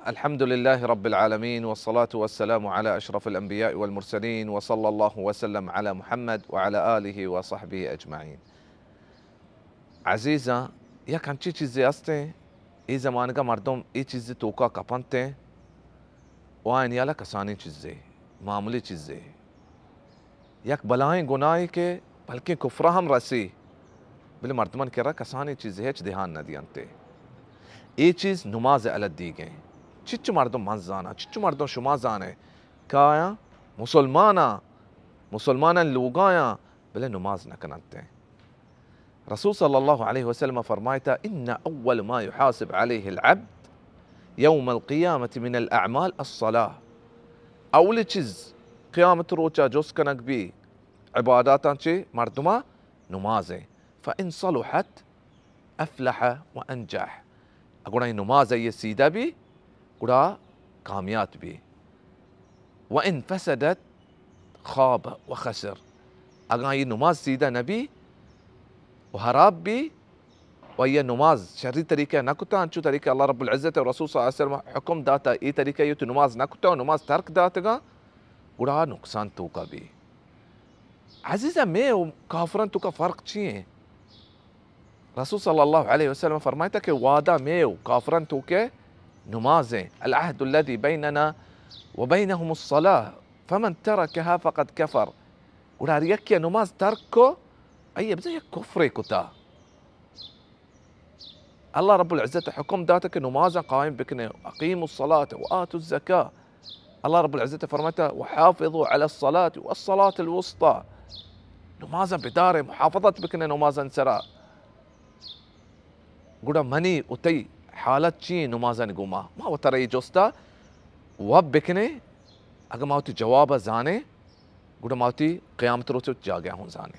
الحمد لله رب العالمين والصلاة والسلام على أشرف الأنبياء والمرسلين وصلى الله وسلم على محمد وعلى آله وصحبه أجمعين. عزيزة یک همچی چیزی هسته ای زمانه که مردم ای چیزی توکا کپنته و این یالا کسانی چیزی معمولی چیزی یک بلاین گناهی که بلکه کفر هم رسی بلی مردمان که را کسانی چیزی هیچ دهان ندیانته. ای چیز نماز علت دیگه چیچ مردم من زانه چیچ مردم شما زانه که مسلمانا لوگایا بله نماز نکننته. رسول صلى الله عليه وسلم فرمایتا إن أول ما يحاسب عليه العبد يوم القيامة من الأعمال الصلاة. اول چیز قیامت روچا جس کنک بی عباداتان چه مردما نمازه. فإن صلحت أفلح وأنجح. اگر نماز یہ سیدھا بھی گڑا کامیاب بھی. وإن فسدت خاب وخسر. اگر یہ نماز سیدھا نبی و خراب بھی و یہ نماز شری طریقہ نہ کتا انچو طریقہ اللہ رب العزت و رسول صلی اللہ علیہ وسلم حکم داتا ای طریقہ یہ تو نماز نہ کتا و نماز ترک داتا گا گڑا نقصان تو کا بھی. عزیزہ میں و کافران تو کا فرق چیئے؟ رسول صلی اللہ علیہ وسلم فرمائتا کہ وعدہ میں و کافران تو کے نمازیں العهد الذي بيننا وبينهم الصلاة فمن تركها فقد كفر. گڑا یکی نماز ترک کو ای بزا یک کفر کتا. الله رب العزة حكم داتك نمازا قائم بكنا أقيموا الصلاة وآتوا الزكاة. الله رب العزة فرمته وحافظوا على الصلاة والصلاة الوسطى. نمازا بدار محافظة بكنا نمازا سرا. قولا مني وتي حالت چی نمازا نگوما ما وترى جوستا واب بكنا اگر ماوتي جواب زانه قولا ماوتي قيامت روچو جا گیا ہوں زانه.